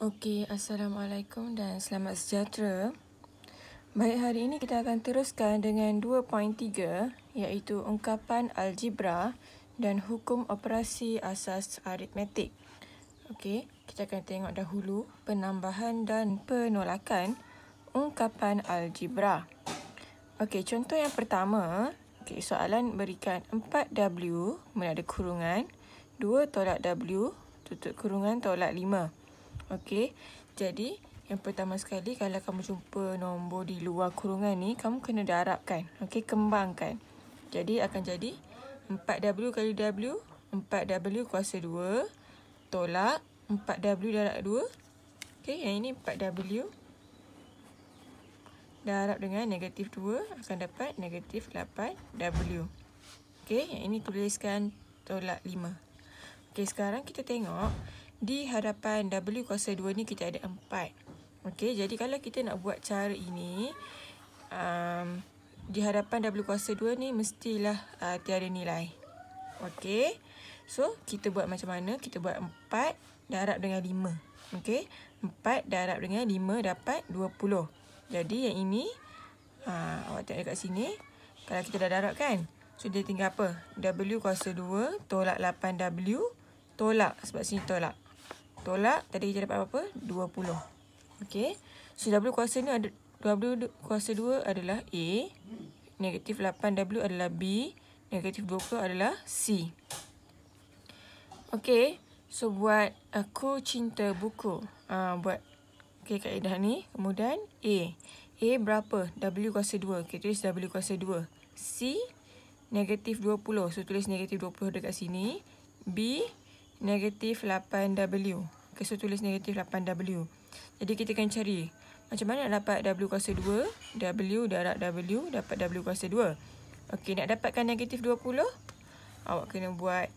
Okey, Assalamualaikum dan selamat sejahtera. Baik, hari ini kita akan teruskan dengan 2.3 iaitu ungkapan algebra dan hukum operasi asas aritmetik. Okey, kita akan tengok dahulu penambahan dan penolakan ungkapan algebra. Okey, contoh yang pertama, soalan berikan 4W ada kurungan 2 tolak W tutup kurungan tolak 5. Okey, jadi yang pertama sekali kalau kamu jumpa nombor di luar kurungan ni, kamu kena darabkan. Okey, kembangkan. Jadi akan jadi 4W kali W, 4W kuasa 2 tolak 4W darab 2. Okey, yang ini 4W darab dengan negatif 2 akan dapat negatif 8W. Okey, yang ini tuliskan tolak 5. Okey, sekarang kita tengok di hadapan W kuasa 2 ni kita ada 4. Okey, jadi kalau kita nak buat cara ini, di hadapan W kuasa 2 ni mestilah tiada nilai. Okey, so kita buat macam mana? Kita buat 4 darab dengan 5. Okey, 4 darab dengan 5 dapat 20. Jadi yang ini, awak tengok dekat sini, kalau kita dah darab kan, so dia tinggal apa? W kuasa 2 tolak 8W tolak, sebab sini tolak. Tolak, tadi kita dapat apa? 20. Okey. So, W kuasa 2 adalah A. Negatif 8W adalah B. Negatif 20 adalah C. Okey. So, buat aku cinta buku. Buat kaedah ni. Kemudian A. A berapa? W kuasa 2. Okey, tulis W kuasa 2. C. Negatif 20. So, tulis negatif 20 dekat sini. B. Negatif 8W. Okay, so tulis negatif 8W. Jadi kita akan cari macam mana nak dapat W kuasa 2. W darab W dapat W kuasa 2. Okey, nak dapatkan negatif 20, awak kena buat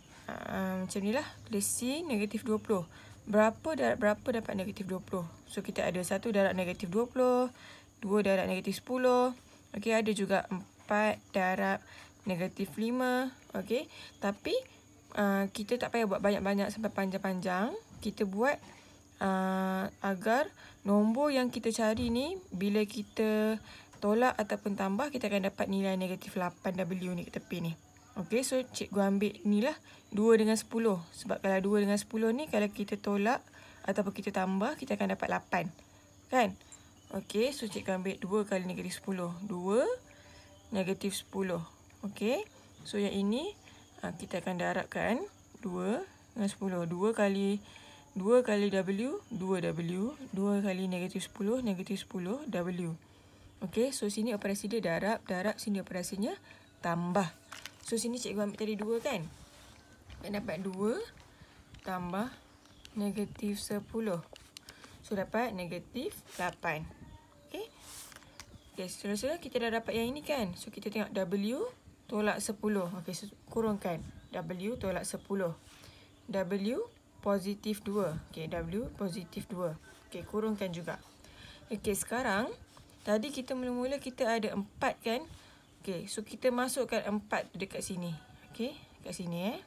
macam ni lah. Tulis C negatif 20. Berapa darab berapa dapat negatif 20? So kita ada 1 darab negatif 20. 2 darab negatif 10. Okey, ada juga 4 darab negatif 5. Okey, tapi kita tak payah buat banyak-banyak sampai panjang-panjang. Kita buat agar nombor yang kita cari ni, bila kita tolak ataupun tambah, kita akan dapat nilai negatif 8W ni ke tepi ni. Okey, so cikgu ambil ni lah 2 dengan 10. Sebab kalau 2 dengan 10 ni, kalau kita tolak ataupun kita tambah, kita akan dapat 8. Kan? Okey, so cikgu ambil 2 kali negatif 10. 2 negatif 10. Okey, so yang ini kita akan darabkan 2 dengan 10. 2 kali W, 2W. 2 kali negatif 10, negatif 10, W. Okey, so sini operasi dia darab. Darab, sini operasinya tambah. So, sini cikgu ambil tadi 2 kan? Dapat 2 tambah negatif 10. So, dapat negatif 8. Okey. Okay, saudara-saudara, kita dah dapat yang ini kan? So, kita tengok W tolak 10. Okey, so kurungkan. W tolak 10. W positif 2. Okey, W positif 2. Okey, kurungkan juga. Okey, sekarang tadi kita mula-mula kita ada 4 kan? Okey, so kita masukkan 4 dekat sini. Okey, kat sini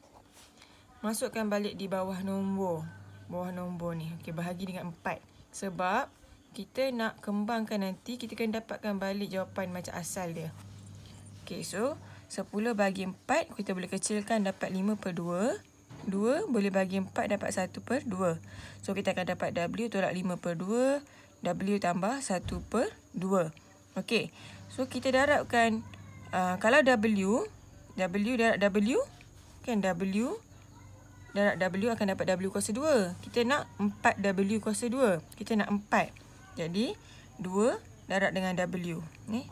masukkan balik di bawah nombor. Bawah nombor ni. Okey, bahagi dengan 4. Sebab kita nak kembangkan nanti, kita akan dapatkan balik jawapan macam asal dia. Okey, so 10 bagi 4, kita boleh kecilkan dapat 5/2. 2 boleh bagi 4 dapat 1/2. So, kita akan dapat W tolak 5/2. W tambah 1/2. Okey, so kita darabkan. Kalau W darab W, kan W darab W akan dapat W kuasa 2. Kita nak 4W kuasa 2. Kita nak 4. Jadi, 2 darab dengan W. Ni,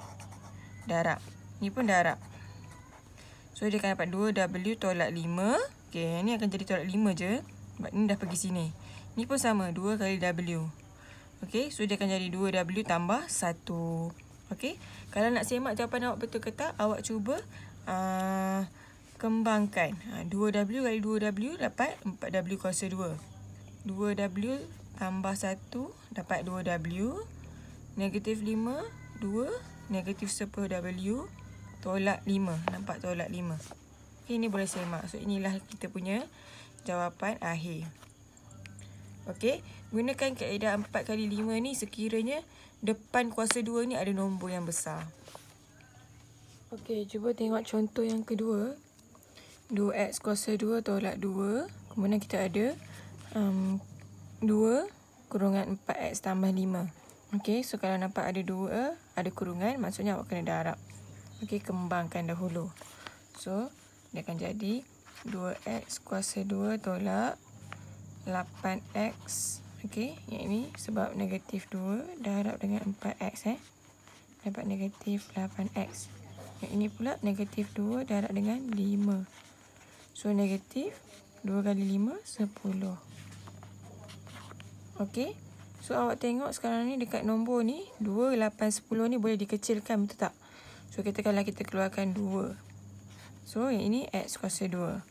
darab. Ni pun darab. So, dia akan dapat 2W tolak 5. Okey, ni akan jadi tolak 5 je. Sebab ni dah pergi sini. Ni pun sama, 2 kali W. Okey, so dia akan jadi 2W tambah 1. Okey, kalau nak semak jawapan awak betul ke tak, awak cuba kembangkan. 2W kali 2W dapat 4W kuasa 2. 2W tambah 1 dapat 2W. Negatif 5, 2. Negatif 10W. Tolak 5. Nampak tolak 5. Okay, ini boleh semak. So, inilah kita punya jawapan akhir. Okey, gunakan kaedah 4 kali 5 ni sekiranya depan kuasa 2 ni ada nombor yang besar. Okey, cuba tengok contoh yang kedua. 2x kuasa 2 tolak 2. Kemudian kita ada 2 kurungan 4x tambah 5. Okey, so kalau nampak ada 2, ada kurungan, maksudnya awak kena darab. Okey, kembangkan dahulu. So, dia akan jadi 2x kuasa 2 tolak 8x. Okey, yang ini sebab negatif 2 darab dengan 4x. Dapat negatif 8x. Yang ini pula negatif 2 darab dengan 5. So, negatif 2 kali 5, 10. Okey. So, awak tengok sekarang ni dekat nombor ni, 2, 8, 10 ni boleh dikecilkan, betul tak? So, katakanlah kita keluarkan 2. So, yang ini x kuasa 2.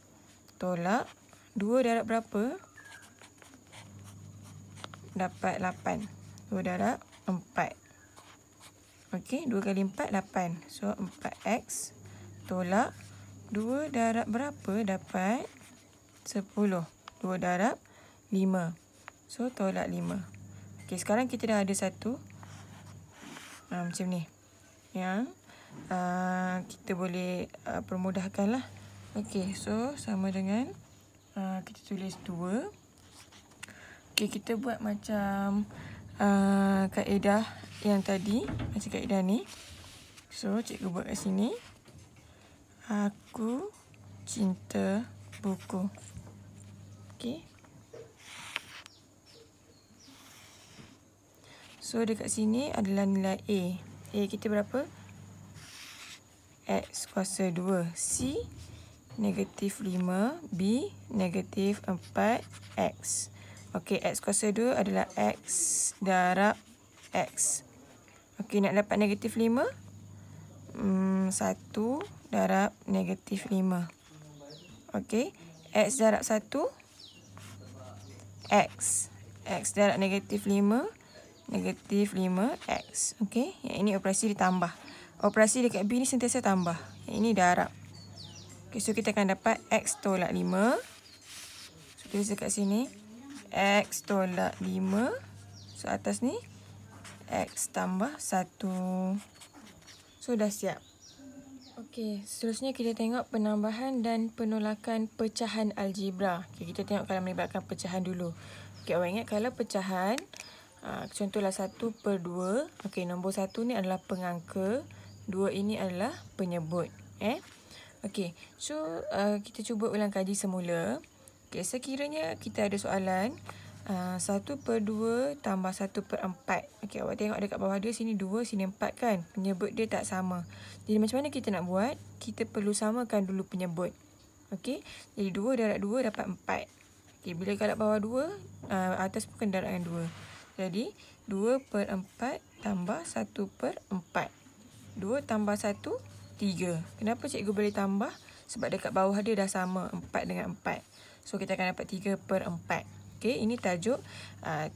Tolak 2 darab berapa? Dapat 8. 2 darab 4. Okey, 2 kali 4, 8. So, 4x tolak 2 darab berapa? Dapat 10. 2 darab 5. So, tolak 5. Okey, sekarang kita dah ada satu. Macam ni. Yang kita boleh permudahkan lah. Okey, so sama dengan kita tulis 2. Okey, kita buat macam kaedah yang tadi, macam kaedah ni. So, cikgu buat kat sini. Aku cinta buku. Okey. So, dekat sini adalah nilai A. A kita berapa? X kuasa 2. C negatif 5. B negatif 4X. Okey, X kuasa 2 adalah X darab X. Okey, nak dapat negatif 5. 1 darab negatif 5. Okey, X darab 1. X. X darab negatif 5. Negatif 5X. Okey, yang ini operasi ditambah. Operasi dekat B ni sentiasa tambah. Yang ini darab. Okey, so kita akan dapat X tolak 5. So, tulis dekat sini. X tolak 5. So, atas ni X tambah 1. So, dah siap. Okey, seterusnya kita tengok penambahan dan penolakan pecahan algebra. Okey, kita tengok kalau melibatkan pecahan dulu. Okey, awak ingat kalau pecahan, contohlah 1/2. Okey, nombor 1 ni adalah pengangka. 2 ini adalah penyebut. Okey, so kita cuba ulang kaji semula. Okey, sekiranya kita ada soalan 1/2 tambah 1/4. Okey, awak tengok dekat bawah dia sini 2, sini 4 kan. Penyebut dia tak sama. Jadi macam mana kita nak buat? Kita perlu samakan dulu penyebut. Okey, jadi 2 darab 2 dapat 4. Okey, bila kat bawah 2, atas pun kena darab dengan 2. Jadi 2/4 tambah 1/4. 2 tambah 1, 3. Kenapa cikgu boleh tambah? Sebab dekat bawah dia dah sama 4 dengan 4. So, kita akan dapat 3/4. Okey, ini tajuk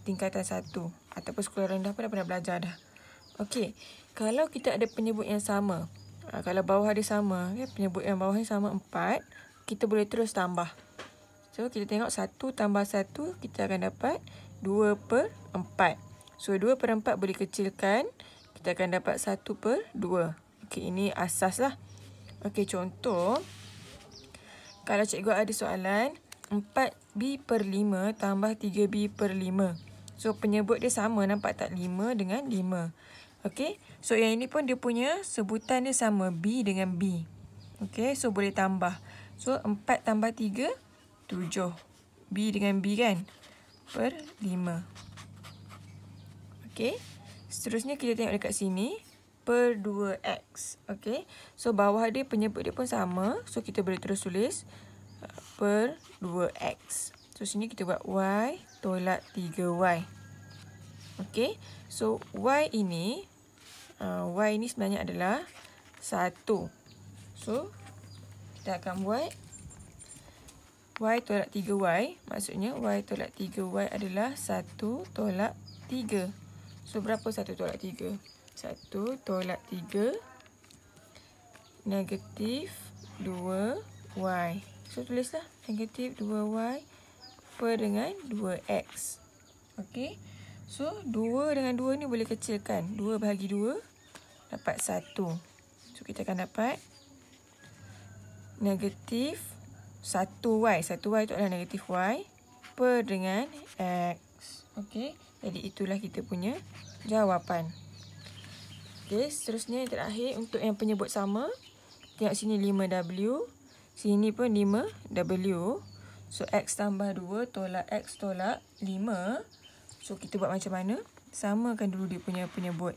tingkatan 1. Ataupun sekolah rendah pun dah pernah belajar dah. Okey, kalau kita ada penyebut yang sama. Kalau bawah dia sama, penyebut yang bawah ni sama 4. Kita boleh terus tambah. So, kita tengok 1 tambah 1, kita akan dapat 2/4. So, 2/4 boleh kecilkan. Kita akan dapat 1/2. Okey, ini asas lah. Okey, contoh. Kalau cikgu ada soalan, 4B/5 tambah 3B/5. So, penyebut dia sama. Nampak tak? 5 dengan 5. Okey, so yang ini pun dia punya sebutan dia sama. B dengan B. Okey, so boleh tambah. So, 4 tambah 3, 7. B dengan B kan? Per 5. Okey. Seterusnya kita tengok dekat sini. Per 2X. Okey. So, bawah dia penyebut dia pun sama. So, kita boleh terus tulis per 2X. So, sini kita buat Y tolak 3Y. Okey. So, Y ini sebenarnya adalah 1. So, kita akan buat Y tolak 3Y. Maksudnya, Y tolak 3Y adalah 1 tolak 3. So, berapa 1 tolak 3? 1 tolak 3 negatif 2Y. So, tulislah negatif 2Y per dengan 2X. Okey. So, 2 dengan 2 ni boleh kecilkan. 2 bahagi 2 dapat 1. So, kita akan dapat negatif 1y. 1y itu adalah negatif y per dengan x. Okey. Jadi, itulah kita punya jawapan. Okey, seterusnya yang terakhir untuk yang penyebut sama. Tengok sini 5W. Sini pun 5W. So, x tambah 2 tolak x tolak 5. So, kita buat macam mana? Samakan dulu dia punya penyebut.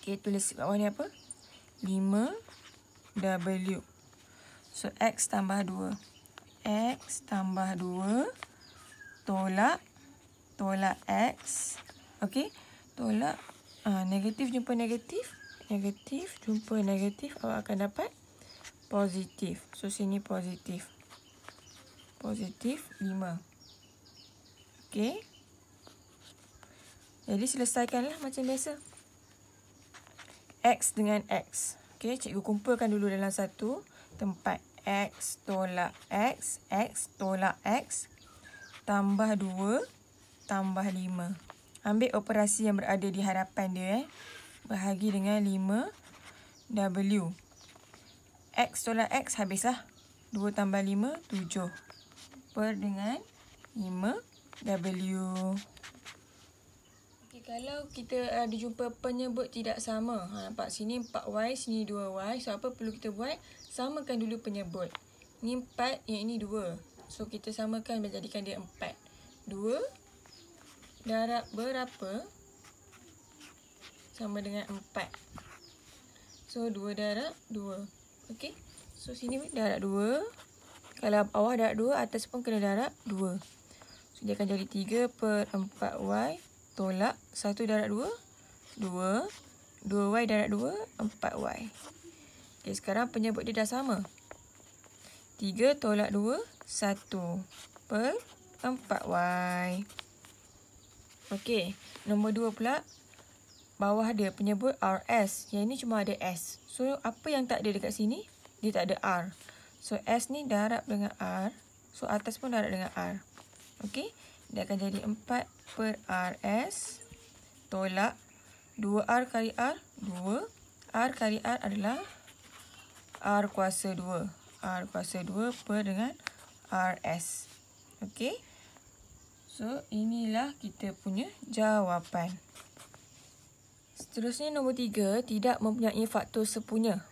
Okey, tulis kat bawah ni apa? 5W. So, x tambah 2. X tambah 2 tolak x. Okey, tolak negatif jumpa negatif. Negatif jumpa negatif, awak akan dapat positif. So, sini positif. Positif 5. Okey. Jadi, selesaikanlah macam biasa. X dengan X. Okey, cikgu kumpulkan dulu dalam satu tempat. X tolak X. X tolak X. Tambah 2. Tambah 5. Ambil operasi yang berada di hadapan dia. Bahagi dengan 5W. X tolak X habislah. 2 tambah 5, 7. Per dengan 5W. Okay, kalau kita ada jumpa penyebut tidak sama. Nampak sini 4Y, sini 2Y. So, apa perlu kita buat? Samakan dulu penyebut. Ini 4, yang ini 2. So, kita samakan dan jadikan dia 4. 2 darab berapa? Sama dengan 4. So, 2 darab 2. Okey. So, sini darab 2. Kalau bawah darab 2, atas pun kena darab 2. So, dia akan jadi 3 per 4Y tolak 1 darab 2. 2. 2Y darab 2, 4Y. Okey, sekarang penyebut dia dah sama. 3 tolak 2, 1 per 4Y. Okey, nombor 2 pula. Bawah dia penyebut RS. Yang ini cuma ada S. So, apa yang tak ada dekat sini? Dia tak ada R. So, S ni darab dengan R. So, atas pun darab dengan R. Okey. Dia akan jadi 4 per RS. Tolak 2R kali R. 2. R kali R adalah R kuasa 2. R kuasa 2 per dengan RS. Okey. So, inilah kita punya jawapan. Seterusnya nombor 3, tidak mempunyai faktor sepunya.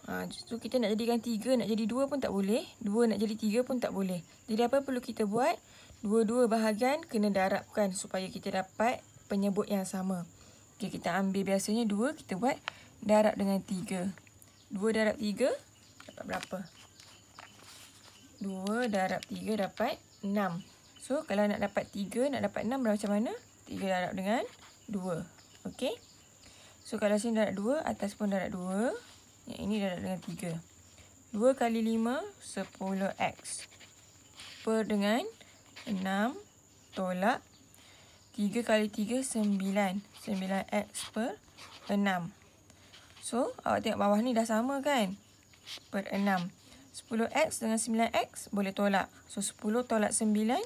So, kita nak jadikan 3, nak jadi 2 pun tak boleh. 2 nak jadi 3 pun tak boleh. Jadi, apa perlu kita buat? Dua-dua bahagian kena darabkan supaya kita dapat penyebut yang sama. Okay, kita ambil biasanya 2, kita buat darab dengan 3. 2 darab 3 dapat berapa? 2 darab 3 dapat 6. So, kalau nak dapat 3, nak dapat 6 macam mana? 3 darab dengan 2. Okey. So, kalau sini darab 2, atas pun darab 2. Yang ini darab dengan 3. 2 kali 5, 10x. Per dengan 6 tolak 3 kali 3, 9. 9x per 6. So, awak tengok bawah ni dah sama kan? Per 6. 10x dengan 9x boleh tolak. So, 10 tolak 9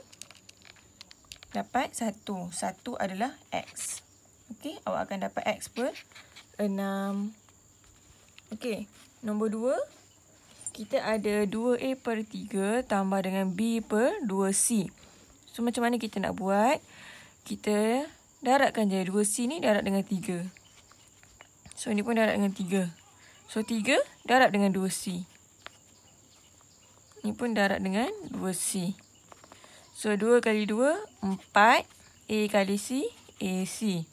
dapat 1. 1 adalah x. Okey, awak akan dapat x per 6. Okey, nombor 2. Kita ada 2A per 3 tambah dengan B per 2C. So, macam mana kita nak buat? Kita darabkan je. 2C ni darab dengan 3. So, ni pun darab dengan 3. So, 3 darab dengan 2C. Ni pun darab dengan 2C. So, 2 kali 2, 4. A kali C, AC.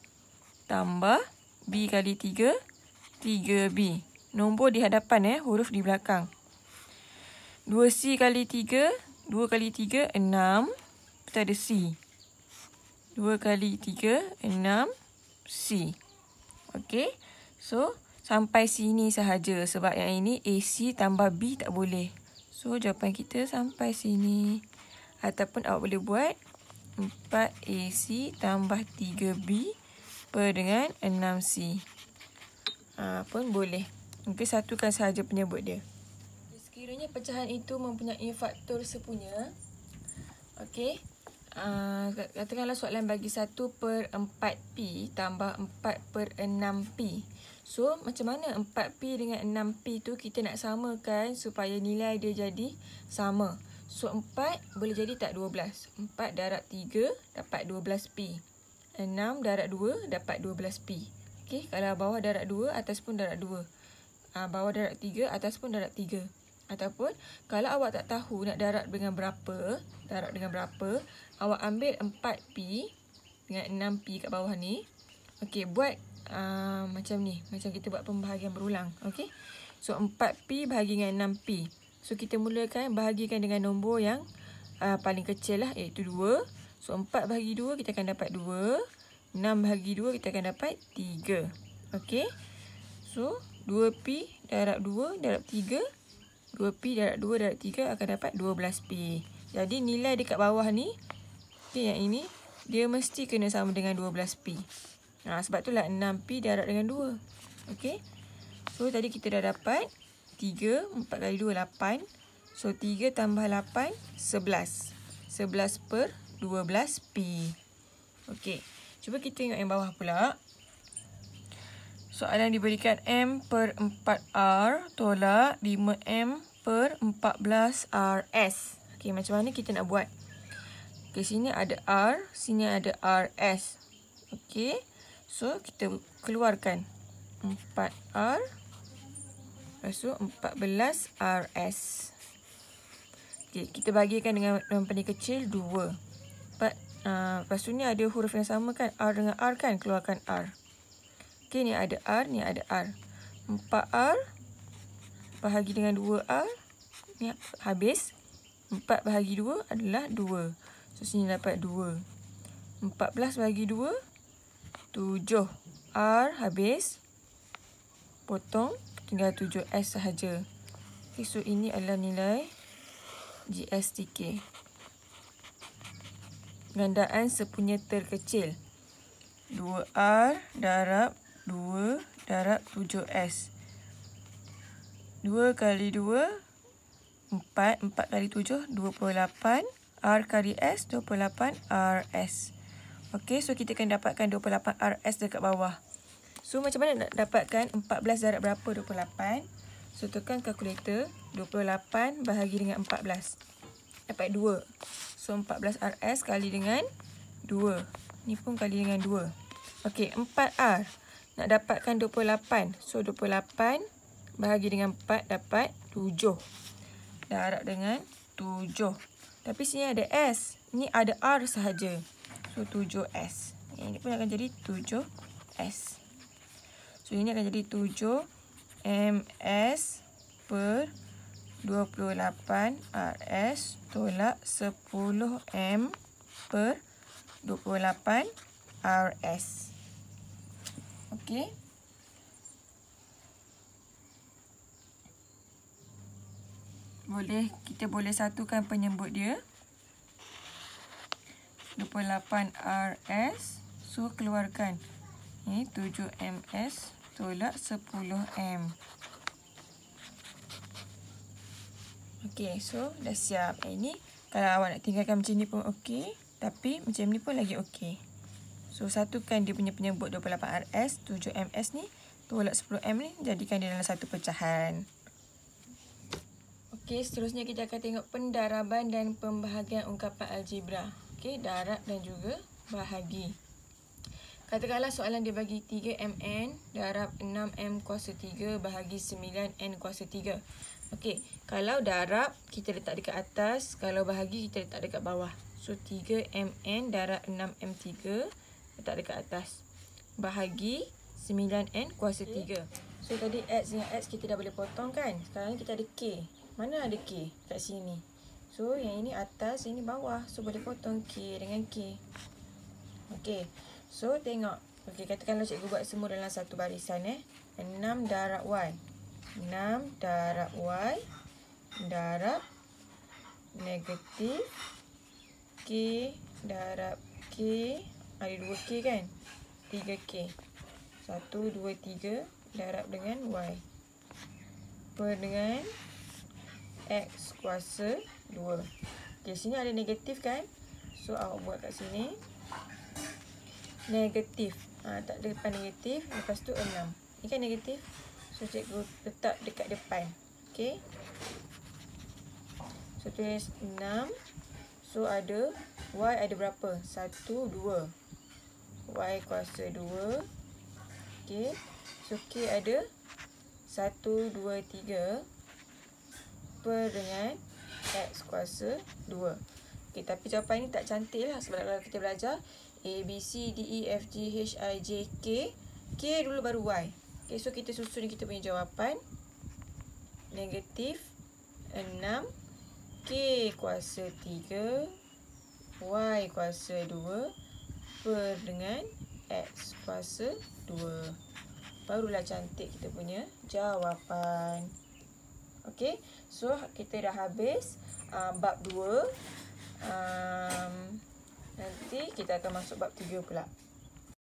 Tambah B kali 3, 3B. Nombor di hadapan, huruf di belakang. 2C kali 3, 2 kali 3, 6. Kita ada C. 2 kali 3, 6, C. Okey. So, sampai sini sahaja. Sebab yang ini AC tambah B tak boleh. So, jawapan kita sampai sini. Ataupun awak boleh buat 4AC tambah 3B per dengan 6C. Pun boleh. Mungkin satukan sahaja penyebut dia. Sekiranya pecahan itu mempunyai faktor sepunya. Okey. katakanlah soalan bagi 1/4P tambah 4/6P. So, macam mana 4P dengan 6P tu kita nak samakan supaya nilai dia jadi sama. So, 4 boleh jadi tak 12. 4 darab 3 dapat 12P. 6 darab 2 dapat 12P. Okey, kalau bawah darab 2, atas pun darab 2. Bawah darab 3, atas pun darab 3. Ataupun, kalau awak tak tahu nak darab dengan berapa, awak ambil 4P dengan 6P kat bawah ni. Okey, buat macam ni. Macam kita buat pembahagian berulang. Okey. So, 4P bahagi dengan 6P. So, kita mulakan bahagikan dengan nombor yang paling kecil lah, iaitu 2. So, 4 bahagi 2, kita akan dapat 2. 6 bahagi 2, kita akan dapat 3. Okey. So, 2P darab 2 darab 3. 2P darab 2 darab 3 akan dapat 12P. Jadi, nilai dekat bawah ni, okay, yang ini, dia mesti kena sama dengan 12P. Sebab itulah 6P darab dengan 2. Okey. So, tadi kita dah dapat 3. 4 kali 2, 8. So, 3 tambah 8, 11. 11/12P. Okey. Cuba kita tengok yang bawah pula. Soalan diberikan M/4R tolak 5M/14RS. Okey, macam mana kita nak buat? Okey, sini ada R, sini ada RS. Okey. So, kita keluarkan 4R. Lepas tu 14RS. Okey, kita bagikan dengan yang paling kecil 2. Lepas tu ni ada huruf yang sama kan? R dengan R kan? Keluarkan R. Okey, ni ada R, ni ada R. 4R bahagi dengan 2R. Ni habis. 4 bahagi 2 adalah 2. So, sini dapat 2. 14 bahagi 2, 7. R habis. Potong. Tinggal 7S sahaja. Okay, so, ini adalah nilai GSTK. Gandaan sepunya terkecil. 2R darab 2 darab 7S. 2 kali 2, 4. 4 kali 7, 28. R kali S, 28RS. Okey, so kita akan dapatkan 28RS dekat bawah. So, macam mana nak dapatkan 14 darab berapa 28? So, tekan kalkulator. 28 bahagi dengan 14. Dapat 2. So, 14RS kali dengan 2. Ni pun kali dengan 2. Okey, 4R. Nak dapatkan 28. So, 28 bahagi dengan 4 dapat 7. Darab dengan 7. Tapi sini ada S. Ni ada R sahaja. So, 7S. Ini pun akan jadi 7S. So, ini akan jadi 7MS/28RS tolak 10M/28RS. Okey. Kita boleh satukan penyebut dia. 28RS. So, keluarkan. Ini 7MS tolak 10M. Okey, so dah siap. Ini kalau awak nak tinggalkan macam ni pun okey. Tapi macam ni pun lagi okey. So, satukan dia punya penyebut 28RS. 7MS ni tolak 10M ni. Jadikan dia dalam satu pecahan. Okey, seterusnya kita akan tengok pendaraban dan pembahagian ungkapan algebra. Okey, darab dan juga bahagi. Katakanlah soalan dia bagi 3mn darab 6m kuasa 3 bahagi 9n kuasa 3. Okey, kalau darab kita letak dekat atas, kalau bahagi kita letak dekat bawah. So, 3mn darab 6m3 letak dekat atas. Bahagi 9n kuasa 3. So, tadi x dengan x kita dah boleh potong kan? Sekarang kita ada k. Mana ada k? Kat sini. So, yang ini atas, ini bawah. So, boleh potong k dengan k. Okey. So, tengok. Okey, katakanlah cikgu buat semua dalam satu barisan. 6 darab y. 6 darab y darab negatif k darab k. Ada 2k kan? 3k. 1, 2, 3 darab dengan y. Per dengan x kuasa 2. Okey, sini ada negatif kan? So, awak buat kat sini. Negatif. Tak depan negatif. Lepas tu 6. Ni kan negatif. So, cikgu letak dekat depan. Okay. So, tulis 6. So, ada Y ada berapa? 1, 2. Y kuasa 2. Okay. So, K ada 1, 2, 3 per dengan X kuasa 2. Okay, tapi jawapan ni tak cantik lah. Sebab kalau kita belajar A, B, C, D, E, F, G, H, I, J, K. K dulu baru Y. Okay, so kita susun kita punya jawapan. Negatif 6. K kuasa 3. Y kuasa 2. Per dengan X kuasa 2. Barulah cantik kita punya jawapan. Okay, so kita dah habis bab 2. Nanti kita akan masuk bab 3 pula.